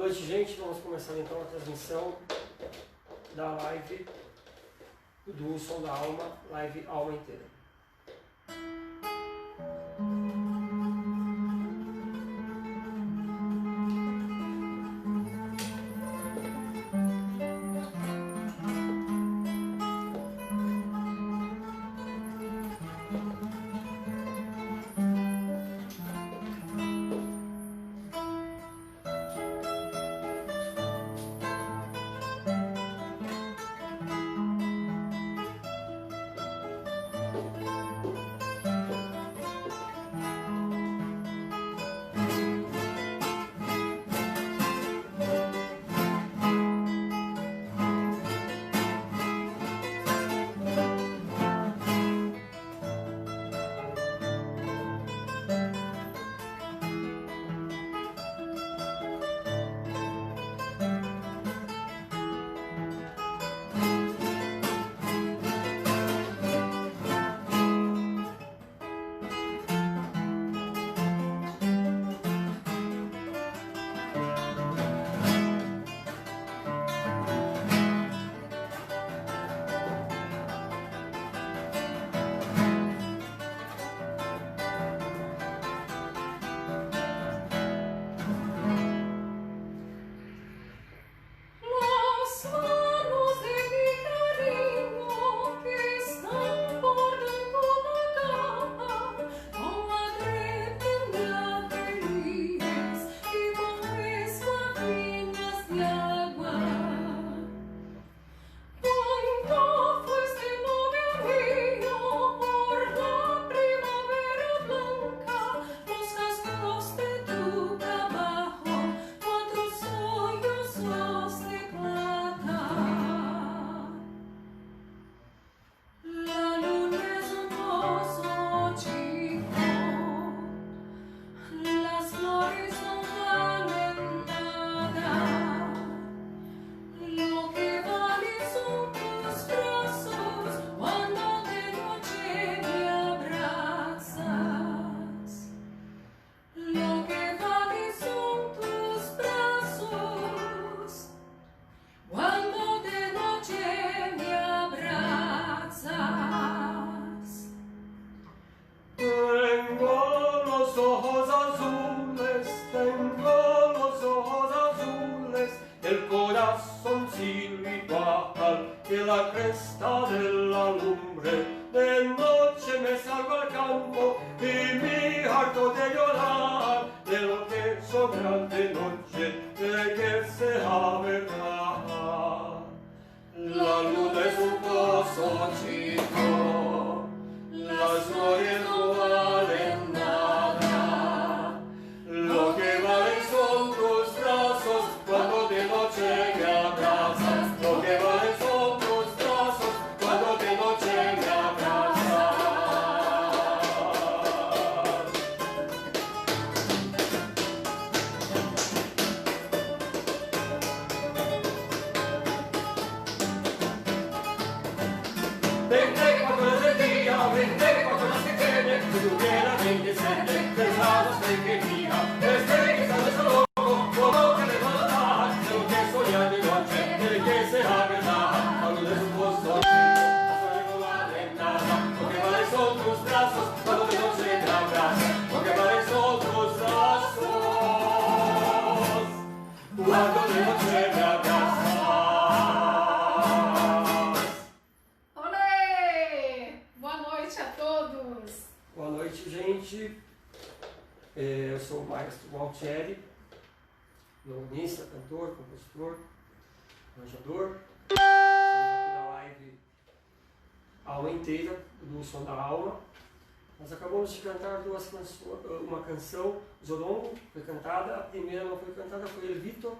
noite, gente. Vamos começar então a transmissão da live do Som da Alma, live Alma Inteira. Eu sou o maestro Waltieri, violonista, cantor, compositor, arranjador. Estamos aqui na live Alma Inteira, do Som da Alma. Nós acabamos de cantar uma canção, Zorongo, foi cantada, a primeira não foi cantada, foi El Vito.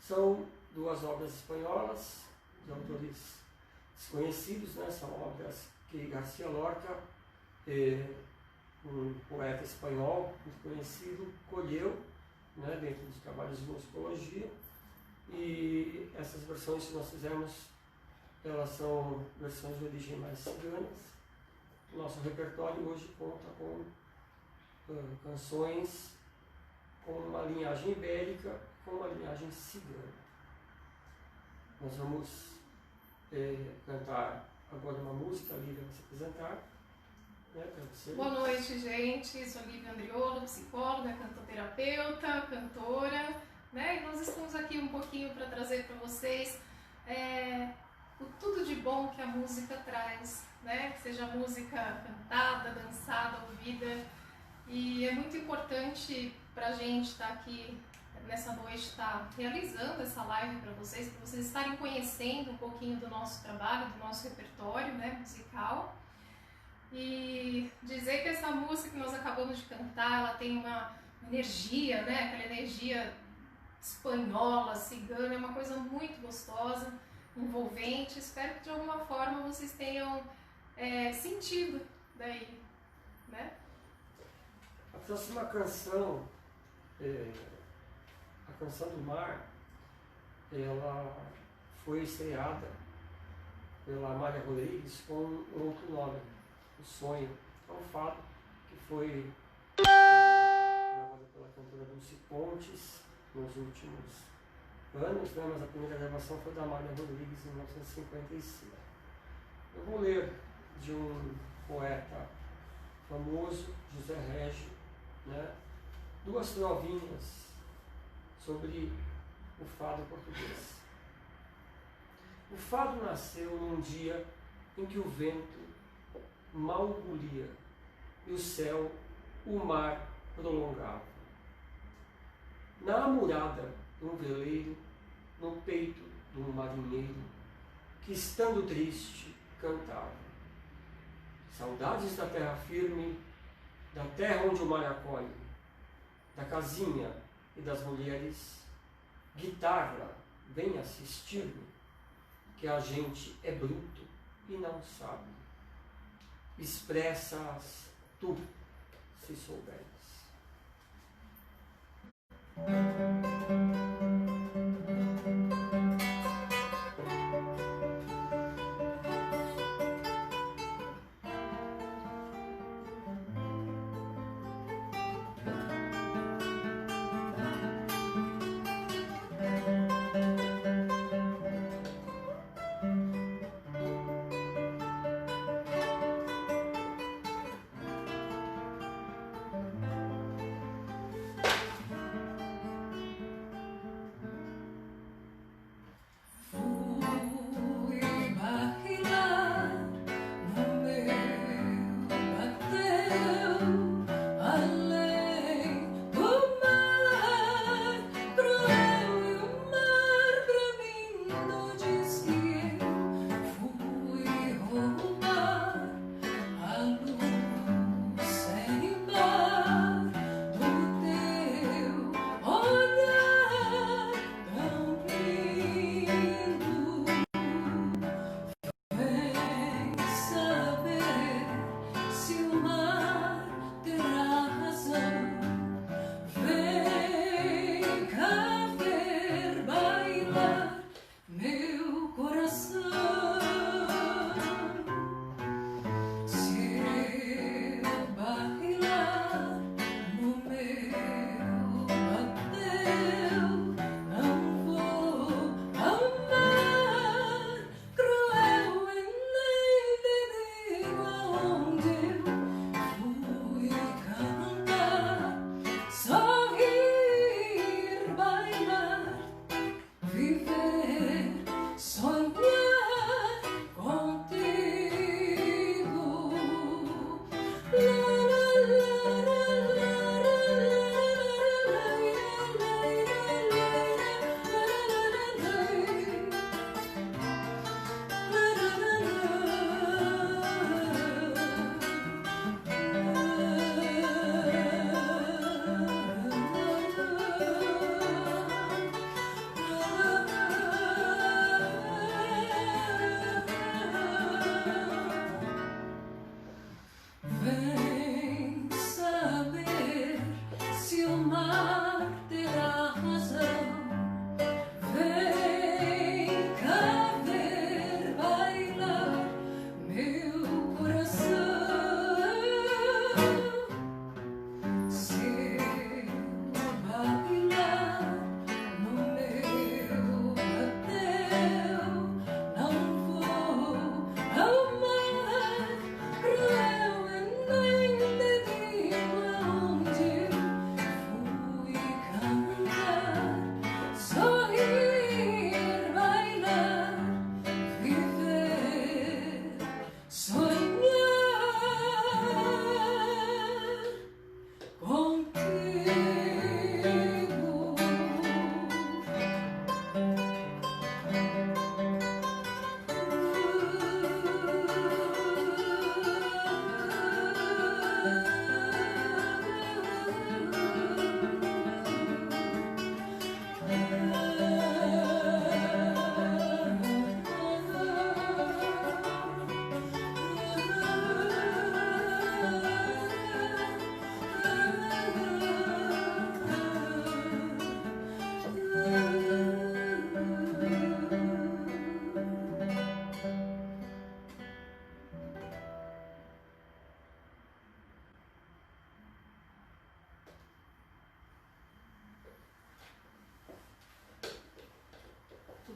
São duas obras espanholas, de autores desconhecidos, né? São obras que Garcia Lorca, um poeta espanhol muito conhecido, colheu, né, dentro dos trabalhos de musicologia, e essas versões que nós fizemos, elas são versões de origem mais ciganas. O nosso repertório hoje conta com canções com uma linhagem ibérica, com uma linhagem cigana. Nós vamos cantar agora uma música, a Lívia vai se apresentar. Boa noite, gente. Sou Lívia Andriolo, psicóloga, cantoterapeuta, cantora, né? E nós estamos aqui um pouquinho para trazer para vocês o tudo de bom que a música traz, né? Seja música cantada, dançada, ouvida. E é muito importante para a gente estar aqui nessa noite, estar realizando essa live para vocês estarem conhecendo um pouquinho do nosso trabalho, do nosso repertório, né, musical. E dizer que essa música que nós acabamos de cantar, ela tem uma energia, né, aquela energia espanhola, cigana, é uma coisa muito gostosa, envolvente. Espero que de alguma forma vocês tenham sentido daí, né? A próxima canção, a Canção do Mar, ela foi estreada pela Amália Rodrigues com um outro nome, O Sonho. É um fado que foi gravado pela cantora Dulce Pontes nos últimos anos, né? Mas a primeira gravação foi da Amália Rodrigues em 1955. Eu vou ler de um poeta famoso, José Régio, né? Duas provinhas sobre o fado português. O fado nasceu num dia em que o vento mal bulia e o céu, o mar prolongava. Na amurada de um veleiro, no peito de um marinheiro, que estando triste cantava. Saudades da terra firme, da terra onde o mar acolhe, da casinha e das mulheres, guitarra, vem assistir-me, que a gente é bruto e não sabe. Expressas tu, se souberes.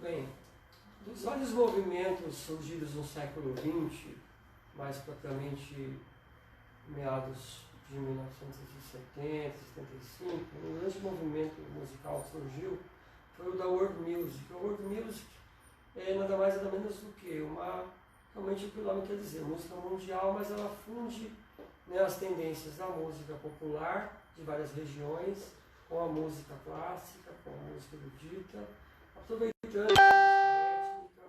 bem. Dos vários movimentos surgidos no século XX, mais propriamente meados de 1970, 75, um grande movimento musical que surgiu foi o da World Music. A World Music é nada mais nada menos do que realmente o que o nome quer dizer, música mundial, mas ela funde, né, as tendências da música popular de várias regiões com a música clássica, com a música erudita, aproveitando a música étnica,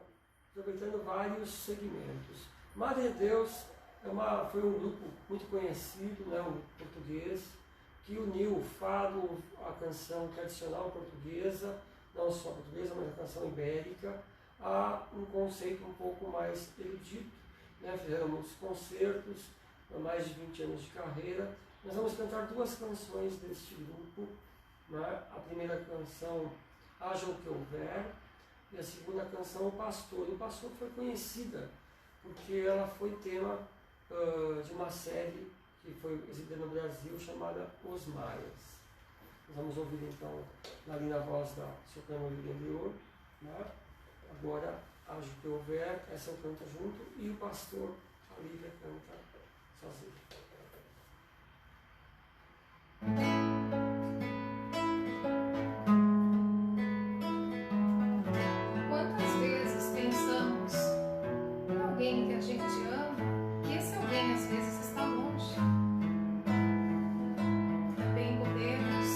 aproveitando vários segmentos. Madre de Deus foi um grupo muito conhecido, né, um português, que uniu o fado, a canção tradicional portuguesa, não só portuguesa, mas a canção ibérica, a um conceito um pouco mais erudito. Né? Fizemos concertos, mais de 20 anos de carreira. Nós vamos cantar duas canções deste grupo. Né? A primeira canção, Haja o que Houver, e a segunda canção, O Pastor. O Pastor foi conhecida porque ela foi tema de uma série que foi exibida no Brasil chamada Os Maias. Nós vamos ouvir então ali na voz da soprano Lilian Briolo, né? Agora, Haja o que Houver, essa eu canto junto, e o pastor, a Lívia, canta sozinho. Quantas vezes pensamos em alguém que a gente ama e esse alguém às vezes está longe? Também podemos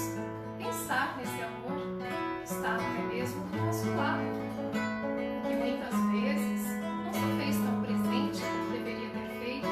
pensar nesse amor que está até mesmo do nosso lado, que muitas vezes não se fez tão presente como deveria ter feito.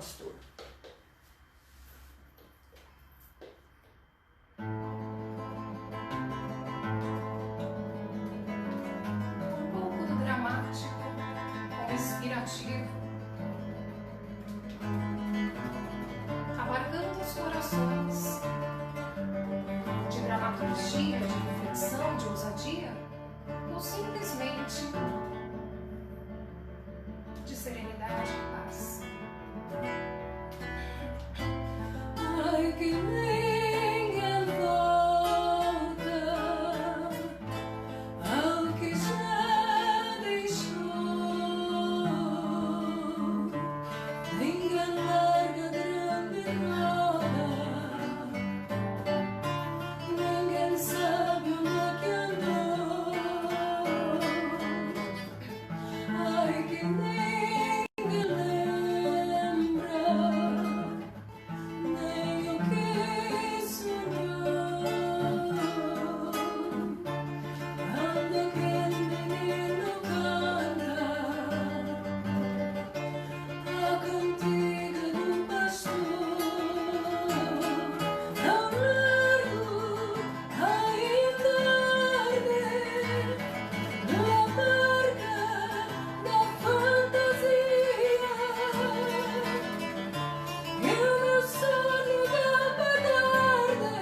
pastor. Um pouco do dramático com inspirativo, abarcando os corações, de dramaturgia, de reflexão, de ousadia, ou simplesmente de serenidade e paz. Ai, que ninguém volta ao que já deixou. Ninguém larga grande roda, ninguém sabe onde é que andou. Ai, que ninguém lembra nem o que sonhou. Anda aquele menino canta a cantiga do pastor. Ao largo ainda arde na barca da fantasia. E o meu sonho da tarde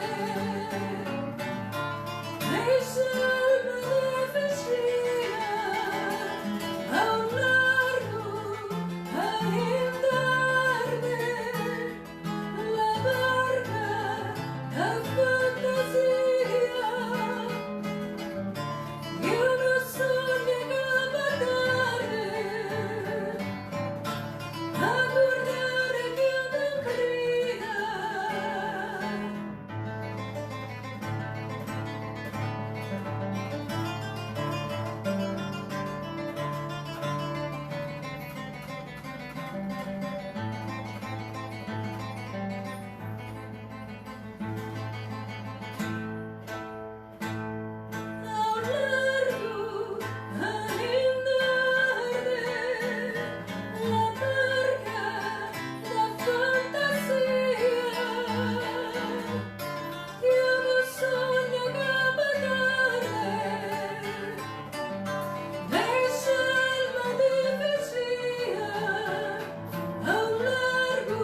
deixa-me de vestir. Ao largo ainda arde na barca da fantasia. E o meu sonho da tarde acordar é que eu não queria. Ao largo ainda arde na barca da fantasia. E o meu sonho acaba tarde deixa-me de vigia. Ao largo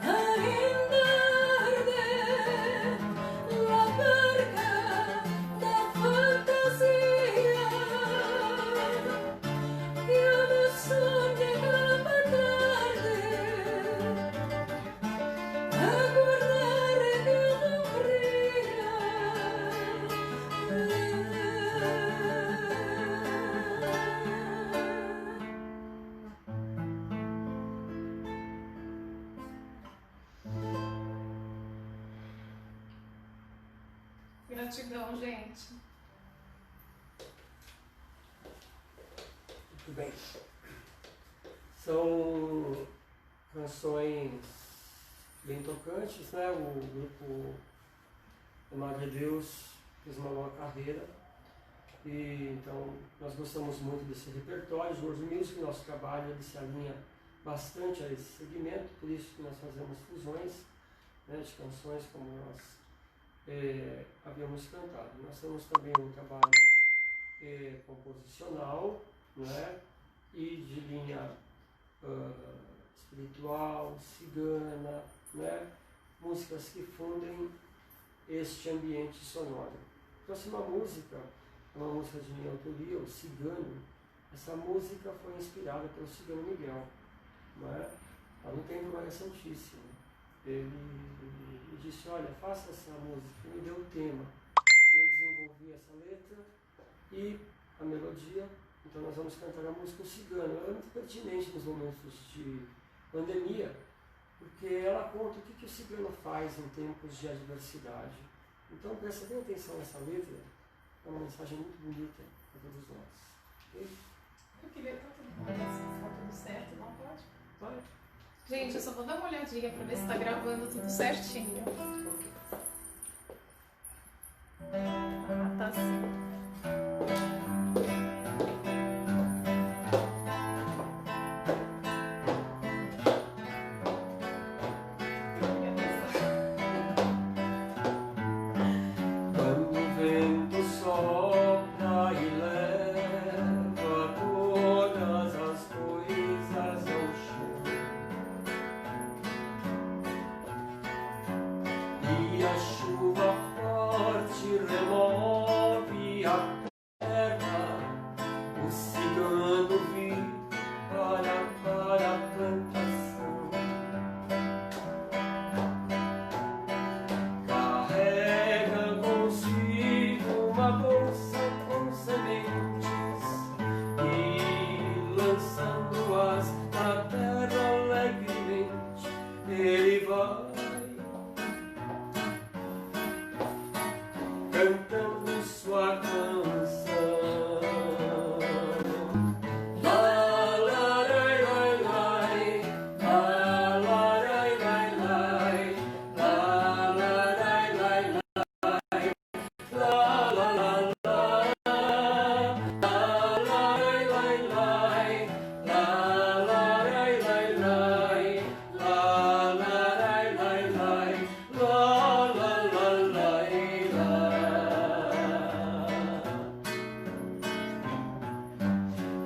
ainda arde na barca da fantasia. E o meu sonho acaba tarde acordar é que eu não queria. Gratidão, gente. Muito bem. São canções bem tocantes, né? O grupo Amado de Deus fez uma longa carreira e então nós gostamos muito desse repertório. Os World Music, nosso trabalho ele se alinha bastante a esse segmento, por isso que nós fazemos fusões, né, de canções como nós havíamos cantado. Nós temos também um trabalho composicional, né, e de linha espiritual, cigana, né, músicas que fundem este ambiente sonoro. A próxima música é uma música de minha autoria, o Cigano. Essa música foi inspirada pelo Cigano Miguel, né, lá no Templo Maria Santíssima. Ele disse, olha, faça essa música, me deu o tema. Eu desenvolvi essa letra e a melodia, então nós vamos cantar a música O Cigano. Ela é muito pertinente nos momentos de pandemia, porque ela conta o que o cigano faz em tempos de adversidade. Então presta bem atenção nessa letra, é uma mensagem muito bonita para todos nós. Okay? Eu queria tanto se está tudo certo, não pode? Pode. Gente, eu só vou dar uma olhadinha para ver se está gravando tudo certinho. Ah, tá sim. chuva forte remove a terra, o cigano vive para a plantação. Carrega consigo uma bolsa com sementes e lançando-as na terra alegremente, ele vai cantando sua canção. La la lai lai lai, la la lai lai lai, la la lai lai lai, la la la la, la la lai lai lai, la la lai lai lai, la la lai lai lai, la la la lai lai.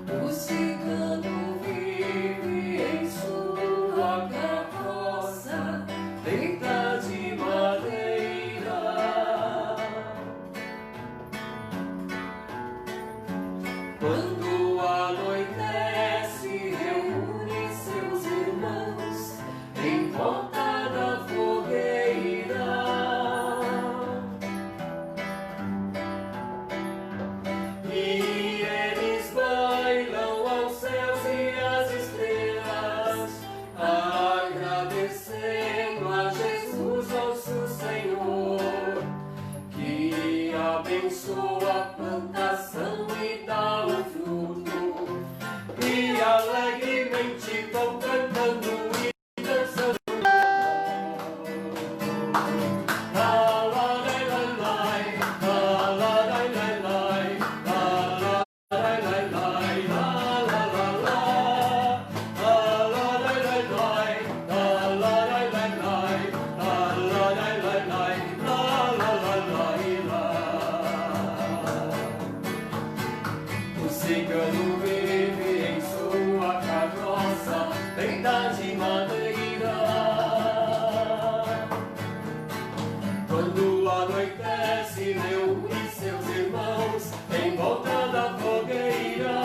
O cigano vive em sua carroça, feita de madeira. Quando anoitece, reúne seus irmãos em volta da fogueira. E eles bailam aos céus e às estrelas, agradecendo a Jesus, nosso Senhor, que abençoa a plantação e dá o fruto. E alegremente vão cantando e dançando. La la lai lai lai, la la lai lai lai, la la lai lai lai, la la la la, la la lai lai lai, la la lai lai lai, la la lai lai lai, la la la lai lai. O cigano vive em sua carroça, feita de madeira. Quando anoitece, reúne seus irmãos em volta da fogueira.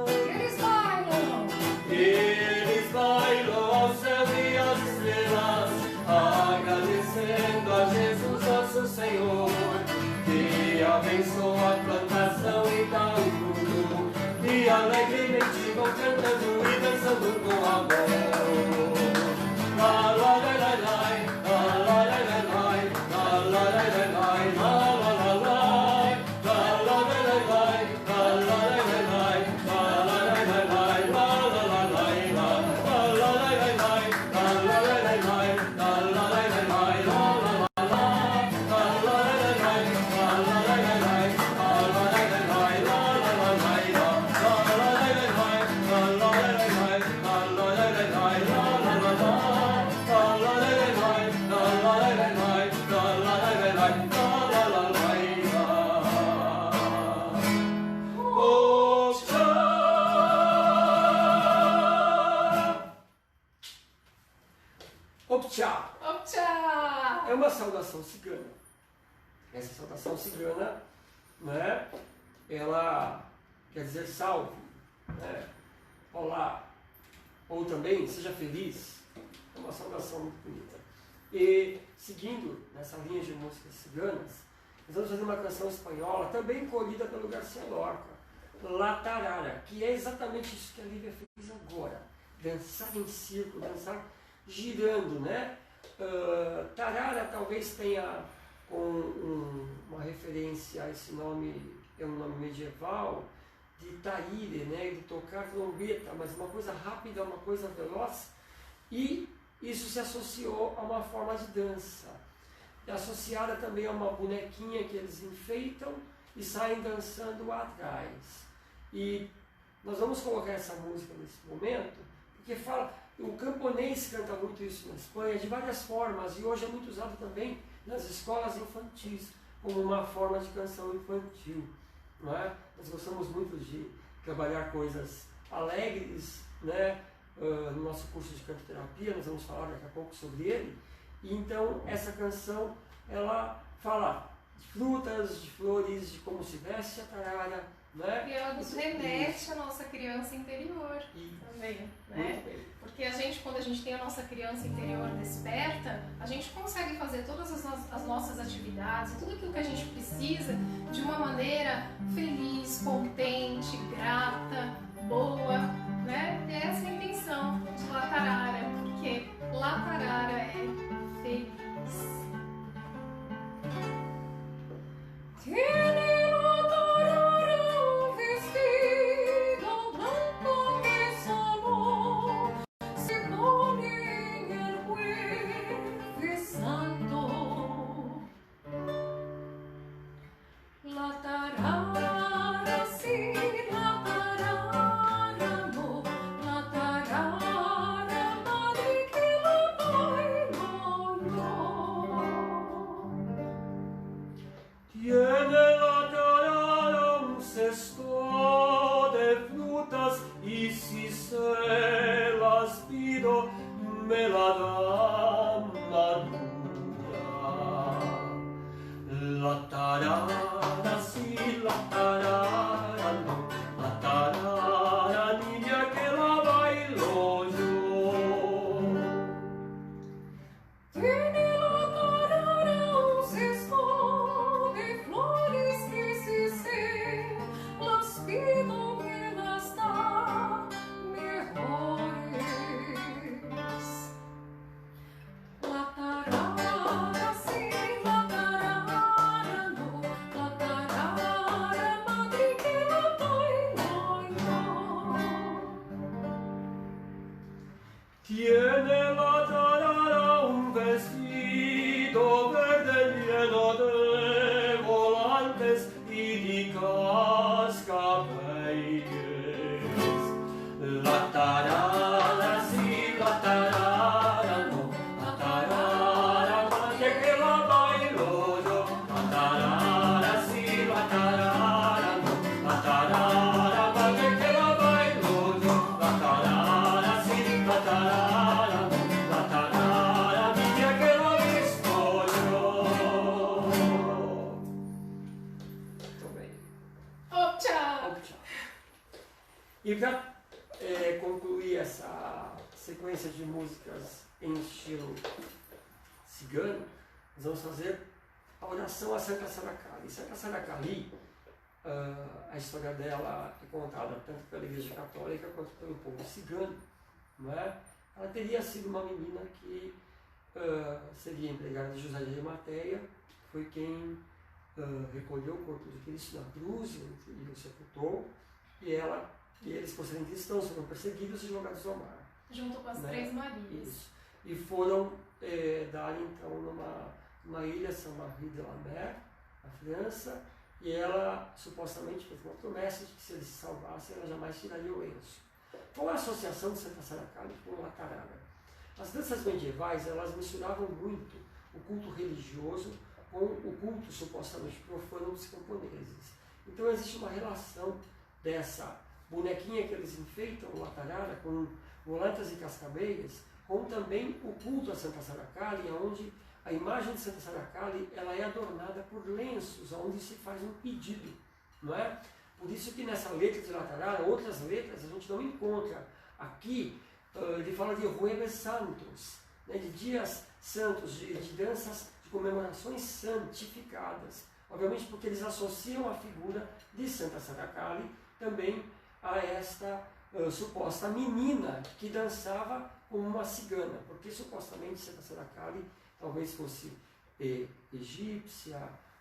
Eles bailam. Eles bailam aos céus e às estrelas, agradecendo a Jesus, nosso Senhor, que abençoa a plantação e dá o fruto. E alegremente vão cantando e dançando com amor. La la lai lai lai, la la lai lai lai, la la lai lai lai, la la la lai, la la lai lai lai, la la lai lai lai, la la lai lai lai, la la la lai la, la la lai lai lai, la la lai lai lai, la la lai lai lai, la la la la, la la lai lai lai, la la lai lai lai, la la lai lai lai, la la la lai la, la la lai lai lai, la la lai lai lai, la la lai lai lai, la la la la. Optcha! Optcha! É uma saudação cigana. Essa saudação cigana, né, ela quer dizer salve, né? Olá, ou também seja feliz. É uma saudação muito bonita. E seguindo nessa linha de músicas ciganas, nós vamos fazer uma canção espanhola, também colhida pelo Garcia Lorca, La Tarara, que é exatamente isso que a Lívia fez agora. Dançar em círculo, dançar girando, né? Tarara talvez tenha uma referência a esse nome, é um nome medieval, de tarire, né? De tocar trombeta, mas uma coisa rápida, uma coisa veloz, e isso se associou a uma forma de dança. É associada também a uma bonequinha que eles enfeitam e saem dançando atrás. E nós vamos colocar essa música nesse momento, porque o camponês canta muito isso na Espanha, de várias formas, e hoje é muito usado também nas escolas infantis, como uma forma de canção infantil. Não é? Nós gostamos muito de trabalhar coisas alegres, né? No nosso curso de cantoterapia, nós vamos falar daqui a pouco sobre ele, Então essa canção, ela fala de frutas, de flores, de como se veste a tarara, né? E ela nos remete à nossa criança interior também, né? Porque a gente, quando a gente tem a nossa criança interior desperta, a gente consegue fazer todas as nossas atividades, tudo aquilo que a gente precisa de uma maneira feliz, contente, grata, boa, né? E essa é a intenção de Latarara, porque Latarara é feliz. Tiene la tarara un vestido verde lleno de volantes y de cascabeles. La tarara sí, la tarara no, la tarara madre que la bailo yo. La tarara sí, la tarara no, la tarara madre que la bailo yo. La tarara sí, la tarara. E para concluir essa sequência de músicas em estilo cigano, nós vamos fazer a oração a Santa Saracali. Santa Saracali, a história dela é contada tanto pela Igreja Católica quanto pelo povo cigano, não é? Ela teria sido uma menina que seria empregada de José de Arimateia, que foi quem recolheu o corpo de Cristo na cruz e o sepultou, e eles, por serem cristãos, foram perseguidos e jogados ao mar. Junto com as Três Marias. Isso. E foram dar então numa ilha, Saint-Marie de la Mer, na França, e ela supostamente fez uma promessa de que se eles se salvassem, ela jamais tiraria o lenço. Qual é a associação de Santa Saracali com a tarara? As danças medievais, elas misturavam muito o culto religioso com o culto supostamente profano dos camponeses. Então existe uma relação dessa bonequinha que eles enfeitam, o Latarara, com volantas e cascabeiras, com também o culto a Santa Saracali, onde a imagem de Santa Saracali ela é adornada por lenços, onde se faz um pedido, não é? Por isso que nessa letra de Latarara, outras letras a gente não encontra. Aqui ele fala de Jueves Santos, né, de dias santos, de danças, de comemorações santificadas. Obviamente porque eles associam a figura de Santa Saracali também a esta suposta menina que dançava como uma cigana, porque supostamente Santa Saracali talvez fosse egípcia,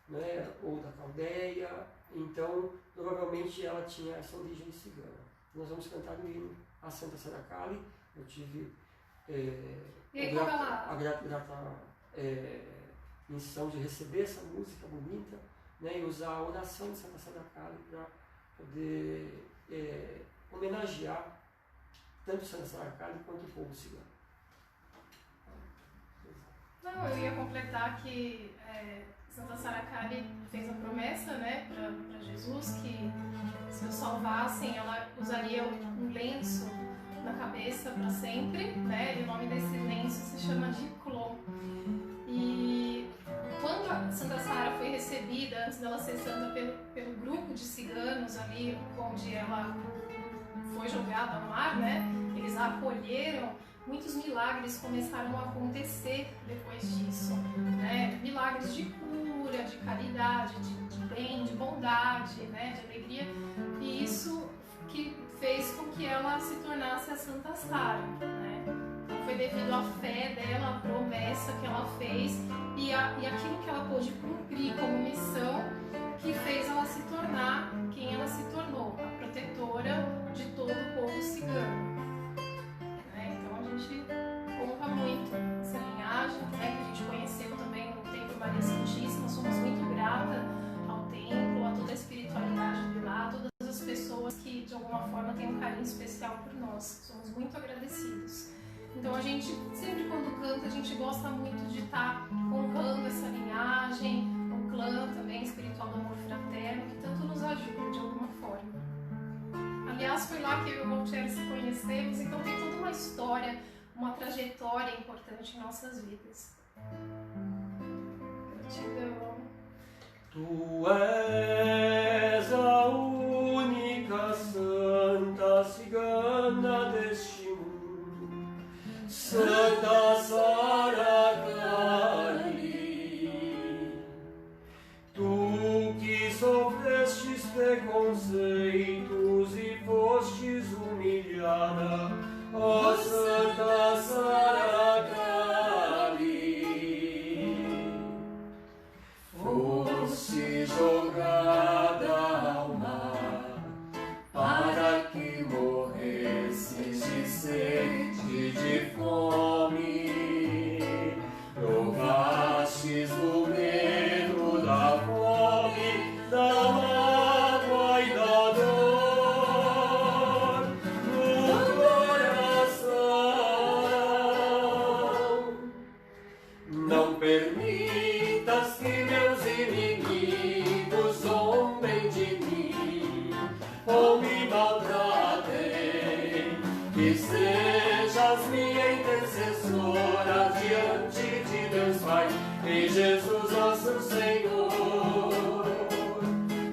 né, ou da Caldeia, então provavelmente ela tinha essa origem cigana. Nós vamos cantar o hino a Santa Saracali. Eu tive a grata missão de receber essa música bonita, né, e usar a oração de Santa Saracali para poder homenagear tanto Santa Saracali quanto o povo cigano. Não, eu ia completar que Santa Saracali fez a promessa, né, para Jesus que se o salvassem, ela usaria um lenço na cabeça para sempre, né? E o nome desse lenço se chama Giclon. antes dela ser santa pelo grupo de ciganos ali, onde ela foi jogada ao mar, né? Eles a acolheram. Muitos milagres começaram a acontecer depois disso, né? Milagres de cura, de caridade, de bem, de bondade, né? De alegria. E isso que fez com que ela se tornasse a Santa Sara, né? Então foi devido à fé dela, a promessa que ela fez e aquilo que ela pôde cumprir como missão, que fez ela se tornar quem ela se tornou, a protetora de todo o povo cigano. Então a gente honra muito essa linhagem, né, que a gente conheceu também no Templo Maria Santíssima. Somos muito grata ao templo, a toda a espiritualidade de lá, a todas as pessoas que de alguma forma têm um carinho especial por nós. Somos muito agradecidos. Então a gente, sempre quando canta, a gente gosta muito de estar honrando essa linhagem, o clã também espiritual do amor fraterno, que tanto nos ajuda de alguma forma. Aliás, foi lá que eu e o Walter se conhecemos, então tem toda uma história, uma trajetória importante em nossas vidas. Gratidão. Tu és a única santa cigana deste mundo, Santa Sara Cali. Tu que sofrestes preconceitos e fostes humilhada, ó Santa Sara Cali. Foste jogada ao mar para que morresses de sede, de fome. Provastes o medo da fome, da mágoa e da dor no coração. Não permitas que meus inimigos zombem de mim ou me maltratem, que sejas minha intercessora diante de Deus Pai e Jesus nosso Senhor,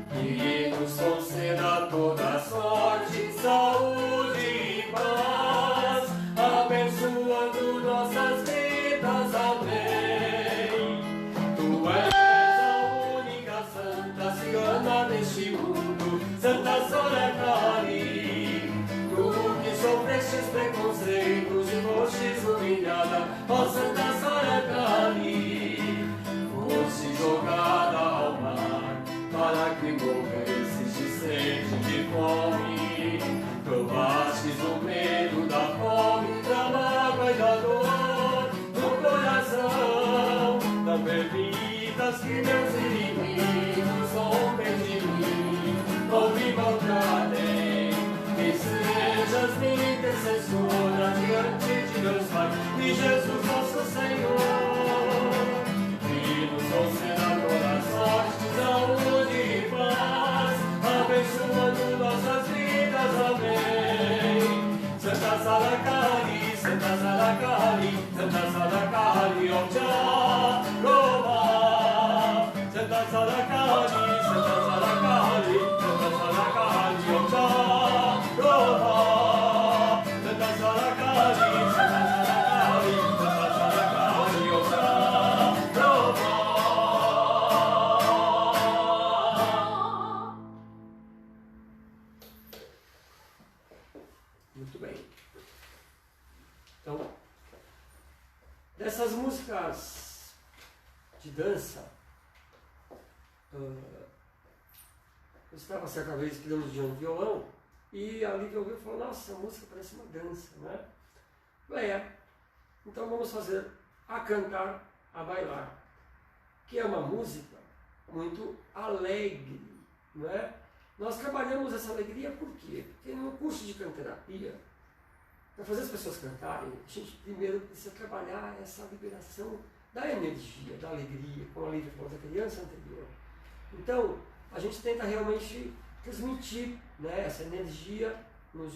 que nos conceda toda sorte, saúde e paz, abençoando nossas vidas. Amém. Tu és a única santa cigana deste mundo, Santa Sara Cali. Tu que sofrestes preconceitos e fostes humilhada, ó Santa Sara Cali. Foste jogada ao mar para que morresses de sede, de fome. Provastes o medo da fome, da mágoa e da dor no coração. Não permitas que meus inimigos zombem de mim ou me maltratem, que sejas minha intercessora diante de Deus Pai e Jesus nosso Senhor, que nos conceda toda sorte, saúde e paz, abençoando nossas vidas. Amém. Santa Sara Cali, Santa Sara Cali, Santa Sara Cali, ó Roma. Santa Sara Cali, Santa Sara Cali, Santa Sara Cali, ó Roma. Santa Sara Cali, Santa Sara Cali, Santa Sara Cali, ó Roma. Muito bem. Então, dessas músicas de dança, eu estava certa vez criando de um violão e a Lívia ouviu e falou: nossa, a música parece uma dança, né? Eu falei: é. Então vamos fazer a cantar, a bailar, que é uma música muito alegre, não é? Nós trabalhamos essa alegria por quê? Porque no curso de canterapia, para fazer as pessoas cantarem, a gente primeiro precisa trabalhar essa liberação da energia, da alegria, como a Lívia falou da criança anterior. Então, a gente tenta realmente transmitir, né, essa energia no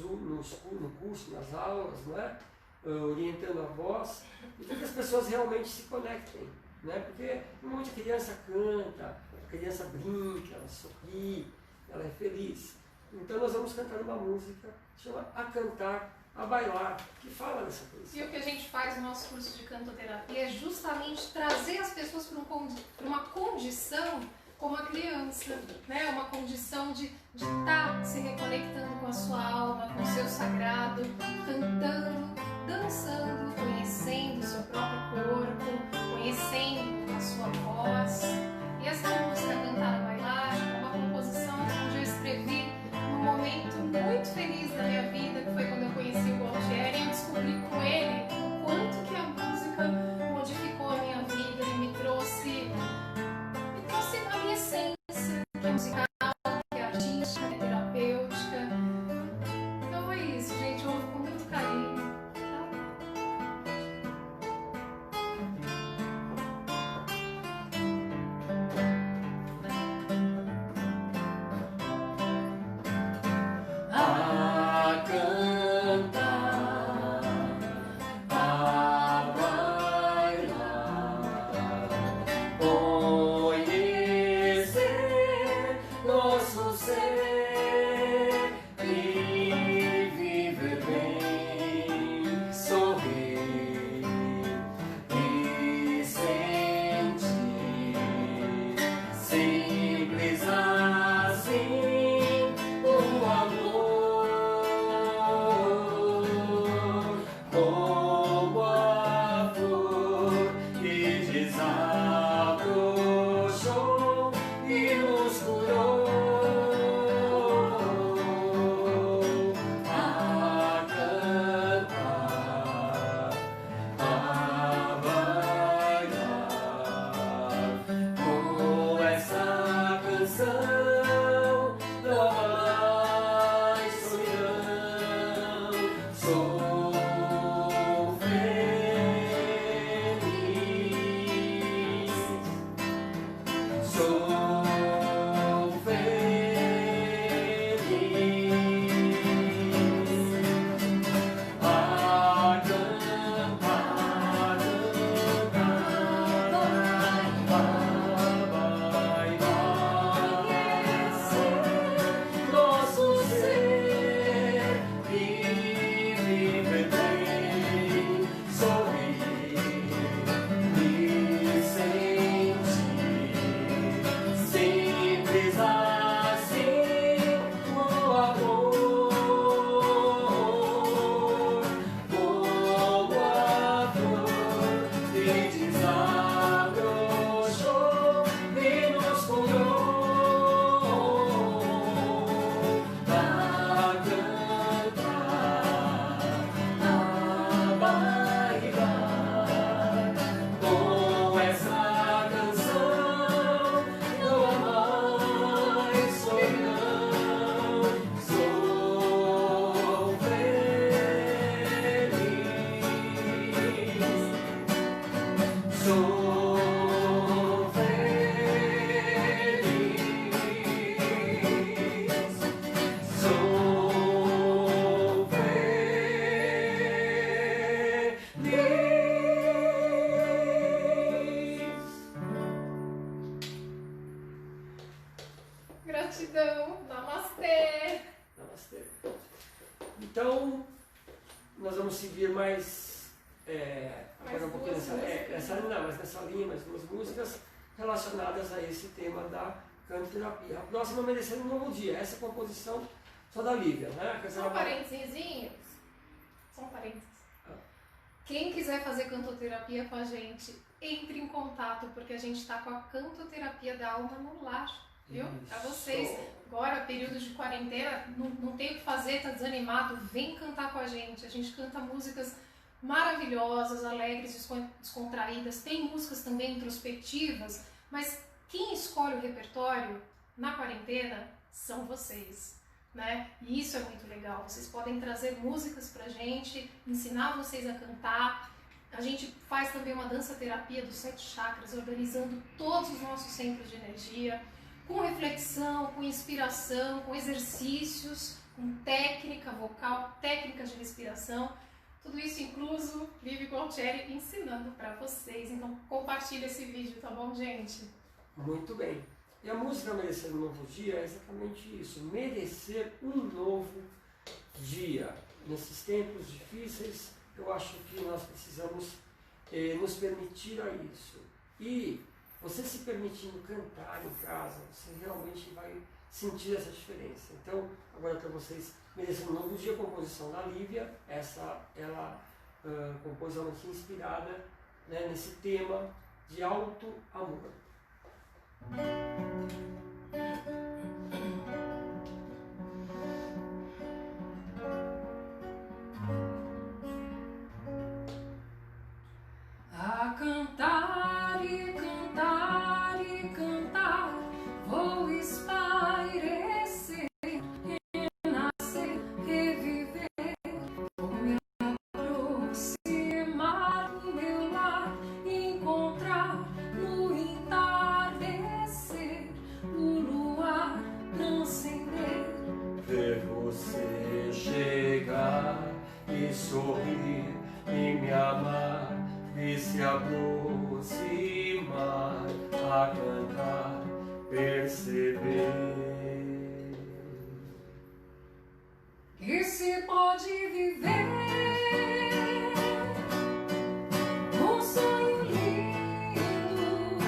curso, nas aulas, não é? orientando a voz, e para que as pessoas realmente se conectem, né? Porque um monte de criança canta, a criança brinca, ela sorri, ela é feliz. Então nós vamos cantar uma música que chama A Cantar, a Bailar, que fala dessa coisa. E o que a gente faz no nosso curso de cantoterapia é justamente trazer as pessoas para uma condição como a criança, né? Uma condição de estar se reconectando com a sua alma, com o seu sagrado, cantando, dançando, conhecendo o seu próprio corpo, conhecendo a sua voz. E essa música Cantar a Bailar é uma composição onde eu escrevi num momento muito feliz da minha vida, que foi quando eu conheci o Gualtieri, e eu descobri com ele o quanto que a música modificou a minha vida e me trouxe a minha essência, que é musical, que é artística, que é terapêutica. Então é isso, gente, eu ouvo com muito carinho. A cantar, a bailar, conhecer nosso ser e viver bem, sorrir e sentir, simples assim, o amor, como a flor que desabrochou e nos curou. A cantar, a bailar, com essa canção não há mais solidão. Sou feliz, sou feliz. A cantar, nosso ser e viver bem, sorrir e sentir, simples assim, o amor, como a flor que desabrochou e nos curou. A cantar, a bailar, com essa canção não há mais solidão. Sou feliz, sou feliz, sou feliz. Gratidão, namastê! Namastê. Então, nós vamos seguir mais, agora um pouquinho duas nessa linha, mas nessa linha, mais duas músicas relacionadas a esse tema da cantoterapia. A próxima merecendo um novo dia. Essa composição só da Lívia, né? Quer dizer, Só parênteses? Só um parênteses. Quem quiser fazer cantoterapia com a gente, entre em contato, porque a gente está com a cantoterapia da alma no lar, viu? Para vocês. Agora, período de quarentena, não tem o que fazer, tá desanimado, vem cantar com a gente. A gente canta músicas maravilhosas, alegres, descontraídas. Tem músicas também introspectivas, mas quem escolhe o repertório na quarentena são vocês, né? E isso é muito legal. Vocês podem trazer músicas pra gente, ensinar vocês a cantar. A gente faz também uma dança-terapia dos 7 chakras, organizando todos os nossos centros de energia, com reflexão, com inspiração, com exercícios, com técnica vocal, técnicas de respiração. Tudo isso incluso, Lívia Gualtieri ensinando para vocês. Então compartilha esse vídeo, tá bom, gente? Muito bem. E a música Merecer um Novo Dia é exatamente isso, merecer um novo dia. Nesses tempos difíceis, eu acho que nós precisamos nos permitir a isso. E você se permitindo cantar em casa, você realmente vai sentir essa diferença. Então, agora para vocês, Merecer um Novo Dia, composição da Lívia, ela compôs ela aqui inspirada, né, nesse tema de alto amor. A cantar e cantar e cantar, vou espairecer, renascer, reviver, vou me aproximar do meu lar, encontrar no entardecer o luar transcender. Ver você chegar e sorrir e me amar, e se aproximar, a cantar, perceber Que se pode viver um sonho lindo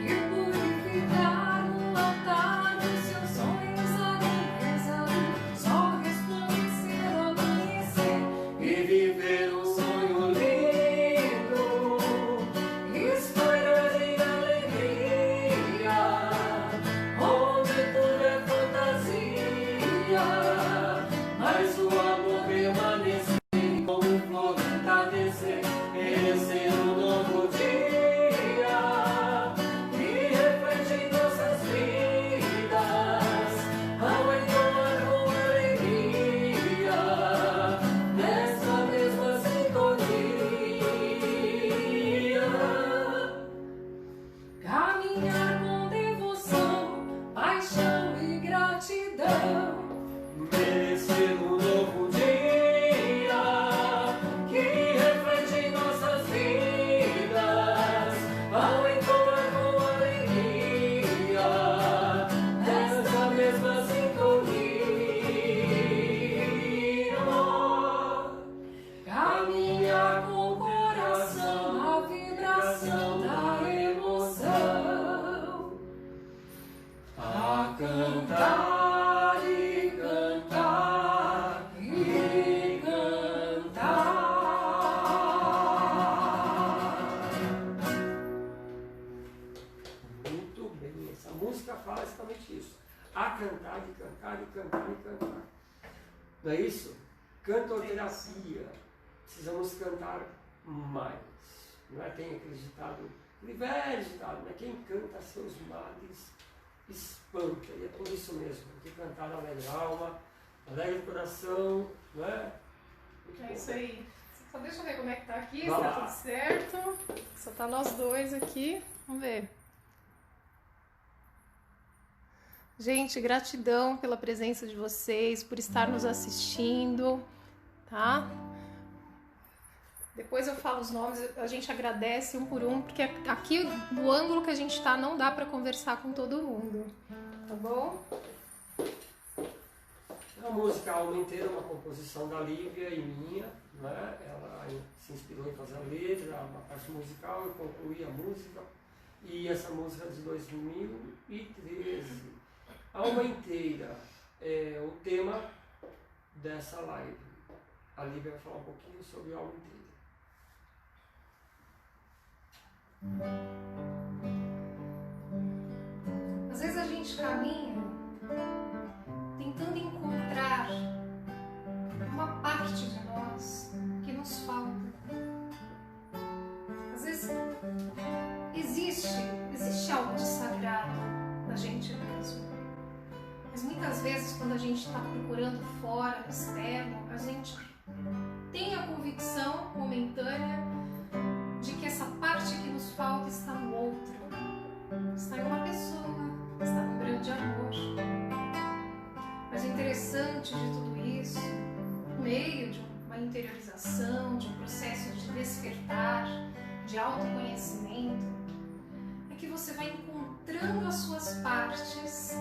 e purificar no altar dos seus sonhos a grandeza do sol resplandecer ao amanhecer e viver um sonho lindo, espalhar em alegria, onde tudo é fantasia, mas o amor permanecer como flor entardecer, merecer um novo dia que reflete em nossas vidas, ao entoar com alegria nessa mesma sintonia. caminhar com devoção, paixão e gratidão. Merecer um novo dia que reflete em nossas vidas, ao entoar com alegria nessa mesma sintonia. Caminhar com o coração, a vibração da emoção. A cantar e cantar e cantar. Muito bem, essa música fala exatamente isso. A cantar e cantar e cantar e cantar. Não é isso? Cantoterapia. Precisamos cantar mais. Não é? Tem aquele ditado, aquele velho ditado, né? Quem canta seus males espanta. E é por isso mesmo, que cantar alegra a alma, alegra o coração, não é? Muito É bom. isso aí. Só deixa eu ver como é que tá aqui, se Vai tá lá. tudo certo. Só tá nós dois aqui. Vamos ver. Gente, gratidão pela presença de vocês, por estar nos assistindo, tá? Depois eu falo os nomes, a gente agradece um por um, porque aqui no ângulo que a gente tá não dá pra conversar com todo mundo, tá bom? A música Alma Inteira é uma composição da Lívia e minha, né? Ela se inspirou em fazer a letra, uma parte musical, eu concluí a música, e essa música é de 2013. Alma Inteira é o tema dessa live. A Lívia vai falar um pouquinho sobre a Alma Inteira. Às vezes a gente caminha tentando encontrar uma parte de nós que nos falta. Às vezes existe algo de sagrado na gente mesmo. Mas muitas vezes quando a gente está procurando fora, no externo, a gente tem a convicção momentânea de que essa parte que nos falta está no outro, está em uma pessoa, está num grande amor. Mas o interessante de tudo isso, no meio de uma autoconhecimento é que você vai encontrando as suas partes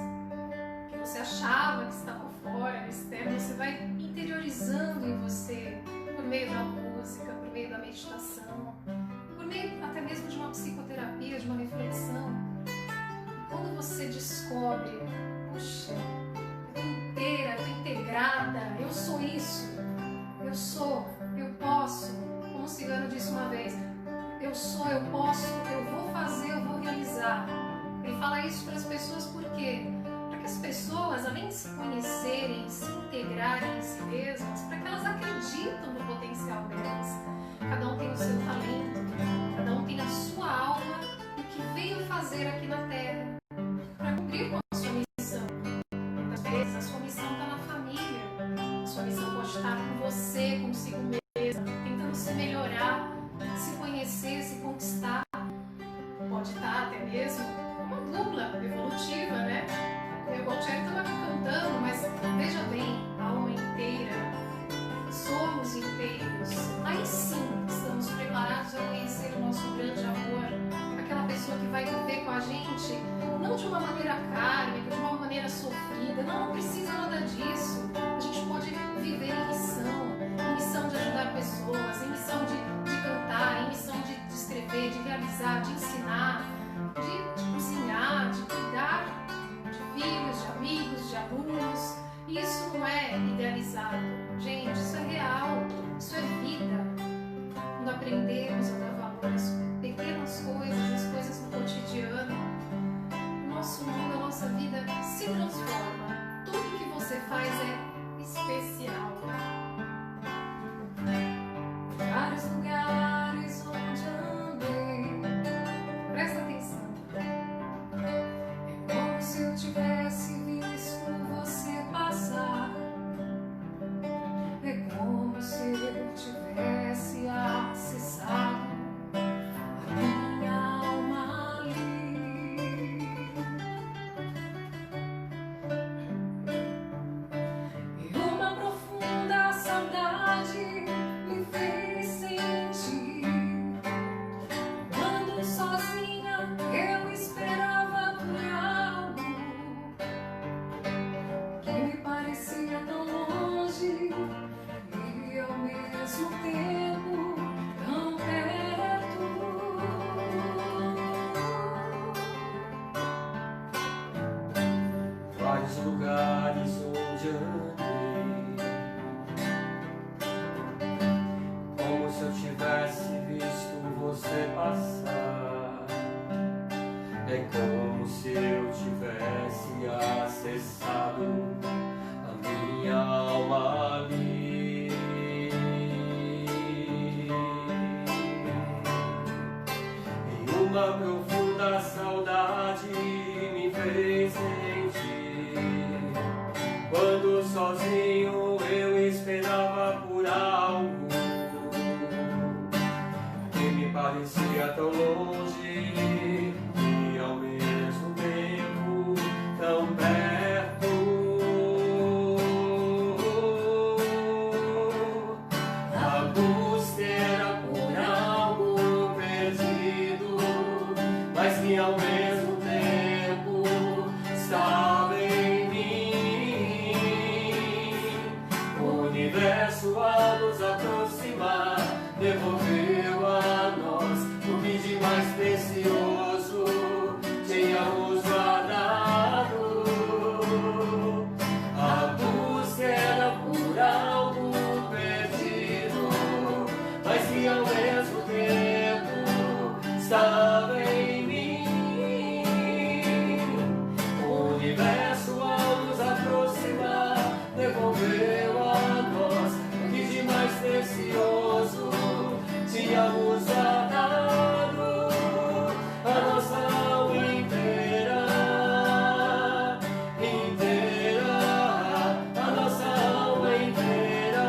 que você achava que estavam fora, no externo, você vai interiorizando em você por meio da música, por meio da meditação, por meio até mesmo de uma psicoterapia, de uma reflexão. E quando você descobre, puxa, eu tô inteira, eu tô integrada, eu sou isso, eu sou, eu posso, como o cigano disse uma vez, eu sou, eu posso, eu vou fazer, eu vou realizar. Ele fala isso para as pessoas por quê? Para que as pessoas, além de se conhecerem, se integrarem em si mesmas, para que elas acreditam no potencial delas. Cada um tem o seu talento, cada um tem a sua alma e o que veio fazer aqui na Terra para cumprir com a sua missão. Muitas vezes a sua missão está na família, a sua missão pode estar com você, consigo mesma, tentando se melhorar, se conhecer, se conquistar. Pode estar até mesmo uma dupla evolutiva, né? O Walter estava aqui cantando, mas veja bem, a alma inteira, somos inteiros. Aí sim estamos preparados a conhecer o nosso grande amor, aquela pessoa que vai viver com a gente, não de uma maneira kármica, de uma maneira sofrida, não precisa nada disso. A gente pode viver em missão de ajudar pessoas, em missão de cantar, em missão de escrever, de realizar, de ensinar, de cozinhar, de cuidar de filhos, de amigos, de alunos. E isso não é idealizado, gente, isso é real, isso é vida. Quando aprendemos a dar valor às pequenas coisas, às coisas no cotidiano, o nosso mundo, a nossa vida se transforma. Tudo que você faz é especial. Vários lugares onde andei, presta atenção. É como se eu tivesse visto você passar. É como se eu tivesse acessado a minha alma ali. E uma profunda saudade me fez sentir. Quando sozinha eu esperava por algo que me parecia tão longe e ao mesmo tempo tão perto. Vários lugares onde andei, como se eu tivesse visto você passar. É como se eu tivesse acessado a minha alma ali. E uma profunda saudade me fez sentir. Quando sozinho eu esperava por algo que me parecia tão longe e ao mesmo tempo tão perto. A busca era por algo perdido, mas que ao mesmo tempo estava em mim. O universo, ao nos aproximar, devolveu a nós o que de mais precioso tínhamos guardado. A busca era por algo perdido, mas que ao mesmo tempo estava em mim. O universo, ao nos aproximar, devolveu a nós o que de mais precioso tínhamos guardado. A nossa alma inteira, inteira, a nossa alma inteira,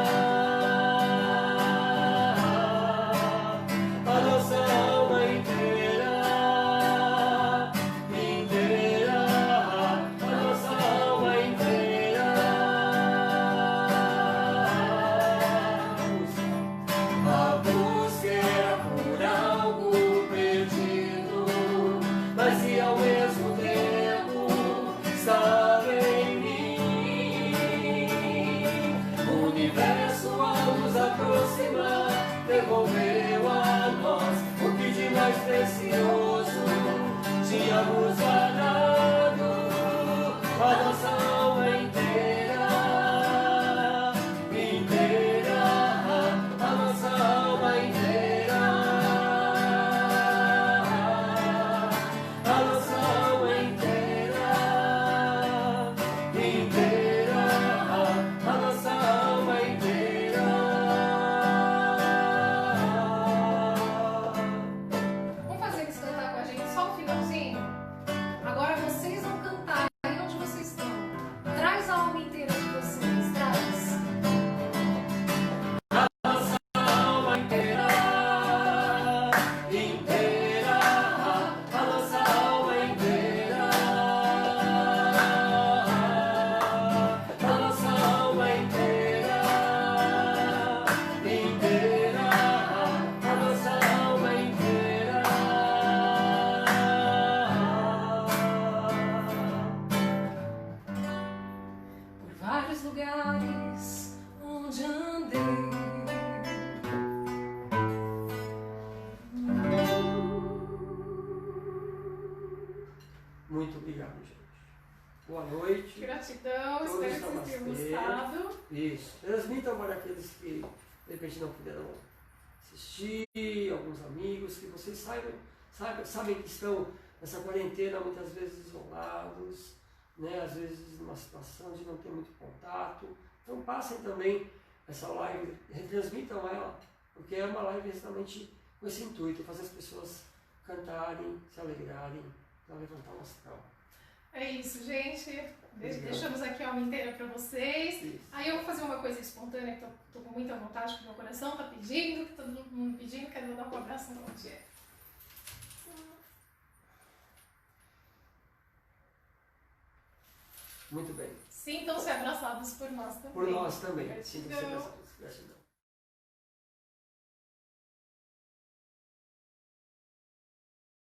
a nossa alma inteira. Muito obrigado, gente. Boa noite. Gratidão, espero que vocês tenham gostado. Isso. Transmitam para aqueles que de repente não puderam assistir, alguns amigos, que vocês sabem que estão nessa quarentena muitas vezes isolados, né? Às vezes numa situação de não ter muito contato. Então passem também essa live, retransmitam ela, porque é uma live exatamente com esse intuito, fazer as pessoas cantarem, se alegrarem, para levantar o astral. É isso, gente. Deixamos aqui a alma inteira para vocês. Isso. Aí eu vou fazer uma coisa espontânea, que tô com muita vontade, que meu coração tá pedindo, que todo mundo pedindo, quero dar um abraço na Tia. Muito bem. Sintam-se abraçados por nós também. Por nós também. Gratidão. Sintam-se abraçados. Gratidão.